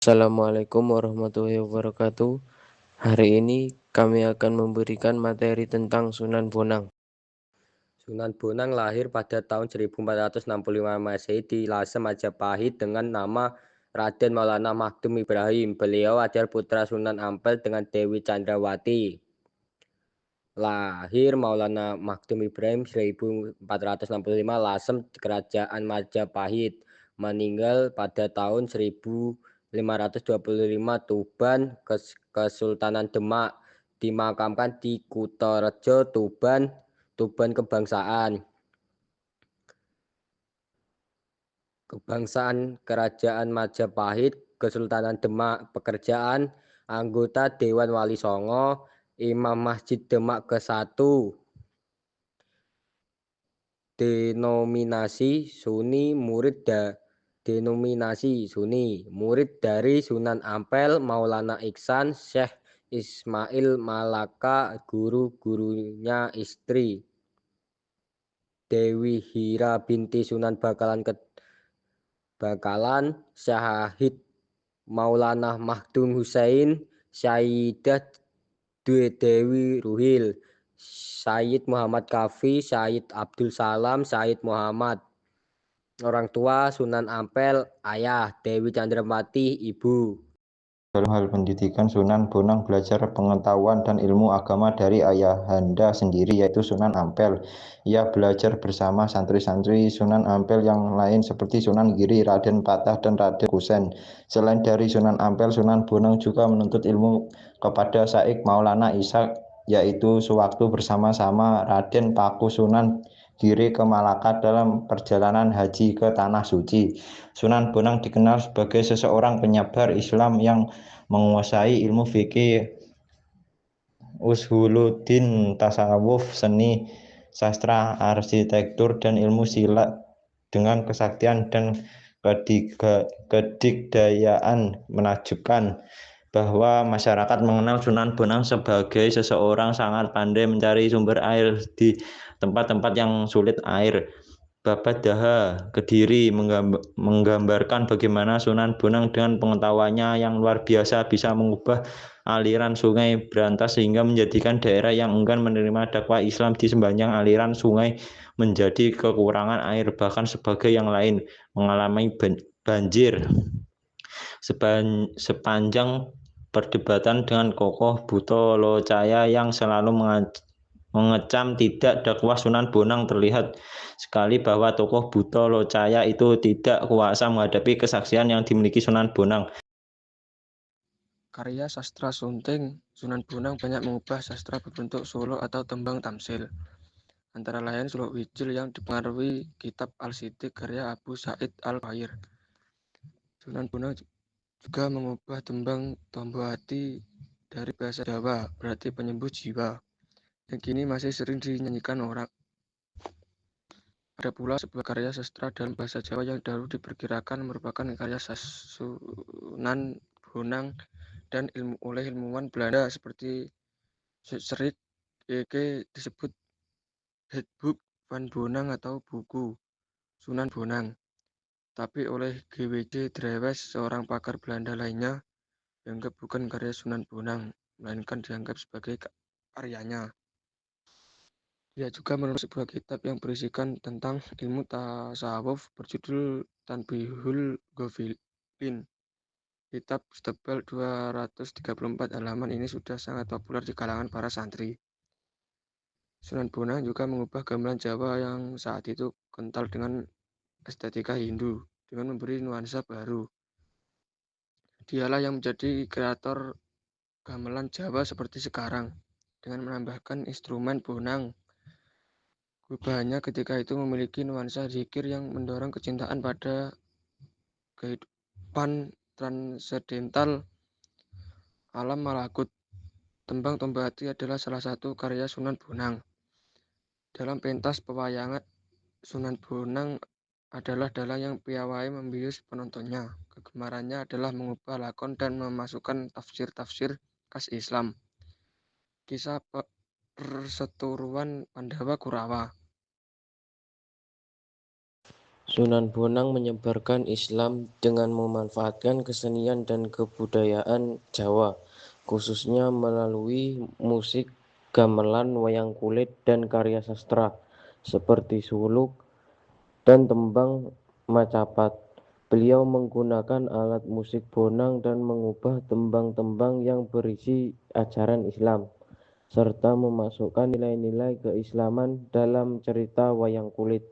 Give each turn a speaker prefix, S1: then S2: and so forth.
S1: Assalamualaikum warahmatullahi wabarakatuh. Hari ini kami akan memberikan materi tentang Sunan Bonang.
S2: Sunan Bonang lahir pada tahun 1465 Masehi di Lasem, Majapahit dengan nama Raden Maulana Maghdum Ibrahim. Beliau adalah putra Sunan Ampel dengan Dewi Chandrawati. Lahir Maulana Maghdum Ibrahim 1465 Lasem, Kerajaan Majapahit. Meninggal pada tahun 1525 Tuban, Kesultanan Demak. Dimakamkan di Kutorejo, Tuban, Tuban Kebangsaan Kerajaan Majapahit, Kesultanan Demak. Pekerjaan: anggota Dewan Wali Songo, Imam Masjid Demak ke-1. Denominasi Sunni, murid dari Sunan Ampel, Maulana Iksan, Syekh Ismail Malaka, guru-gurunya istri Dewi Hira binti Sunan Bakalan, Syahid Maulana Maghdum Hussein, Sayyidah Dewi Ruhil, Sayyid Muhammad Kafi, Sayyid Abdul Salam, Sayyid Muhammad. Orang tua: Sunan Ampel, ayah; Dewi Chandrawati, ibu.
S3: Dalam hal pendidikan, Sunan Bonang belajar pengetahuan dan ilmu agama dari ayahanda sendiri, yaitu Sunan Ampel. Ia belajar bersama santri-santri Sunan Ampel yang lain seperti Sunan Giri, Raden Patah, dan Raden Kusen. Selain dari Sunan Ampel, Sunan Bonang juga menuntut ilmu kepada Syaikh Maulana Ishak, yaitu sewaktu bersama-sama Raden Paku Sunan Giri ke Malaka dalam perjalanan haji ke Tanah Suci. Sunan Bonang dikenal sebagai seseorang penyebar Islam yang menguasai ilmu fikih, usuluddin, tasawuf, seni, sastra, arsitektur, dan ilmu silat dengan kesaktian dan kedikdayaan menakjubkan. Bahwa masyarakat mengenal Sunan Bonang sebagai seseorang sangat pandai mencari sumber air di tempat-tempat yang sulit air. Babat Daha, Kediri, menggambarkan bagaimana Sunan Bonang dengan pengetahuannya yang luar biasa bisa mengubah aliran sungai Brantas sehingga menjadikan daerah yang enggan menerima dakwah Islam di sepanjang aliran sungai menjadi kekurangan air, bahkan sebagai yang lain mengalami banjir. Sepanjang perdebatan dengan kokoh Buto Locaya yang selalu mengecam tidak dakwah Sunan Bonang, terlihat sekali bahwa tokoh Buto Locaya itu tidak kuasa menghadapi kesaksian yang dimiliki Sunan Bonang.
S4: Karya sastra Sunting, Sunan Bonang banyak mengubah sastra berbentuk solo atau tembang tamsil. Antara lain Suluk Wijil yang dipengaruhi kitab Al-Siddiq karya Abu Sa'id Al-Khair. Sunan Bonang juga mengubah tembang Tombo Hati dari bahasa Jawa, berarti penyembuh jiwa, yang kini masih sering dinyanyikan orang. Ada pula sebuah karya sastra dalam bahasa Jawa yang dahulu diperkirakan merupakan karya Sunan Bonang dan oleh ilmuwan Belanda seperti Serik Eke disebut Handboek van Bonang atau buku Sunan Bonang. Tapi oleh G.W.J. Drewes, seorang pakar Belanda lainnya, dianggap bukan karya Sunan Bonang, melainkan dianggap sebagai karyanya. Dia juga menulis sebuah kitab yang berisikan tentang ilmu tasawuf berjudul Tanbihul Ghafilin. Kitab setebal 234 halaman ini sudah sangat populer di kalangan para santri. Sunan Bonang juga mengubah gamelan Jawa yang saat itu kental dengan estetika Hindu dengan memberi nuansa baru. Dialah yang menjadi kreator gamelan Jawa seperti sekarang dengan menambahkan instrumen bonang. Gubahannya ketika itu memiliki nuansa zikir yang mendorong kecintaan pada kehidupan transendental alam malakut. Tembang Tombo Hati adalah salah satu karya Sunan Bonang. Dalam pentas pewayangan, Sunan Bonang adalah dalang yang piawai membius penontonnya. Kegemarannya adalah mengubah lakon dan memasukkan tafsir-tafsir khas Islam. Kisah perseteruan Pandawa Kurawa.
S1: Sunan Bonang menyebarkan Islam dengan memanfaatkan kesenian dan kebudayaan Jawa, khususnya melalui musik, gamelan, wayang kulit, dan karya sastra seperti suluk dan tembang Macapat. Beliau menggunakan alat musik bonang dan mengubah tembang-tembang yang berisi ajaran Islam, serta memasukkan nilai-nilai keislaman dalam cerita wayang kulit.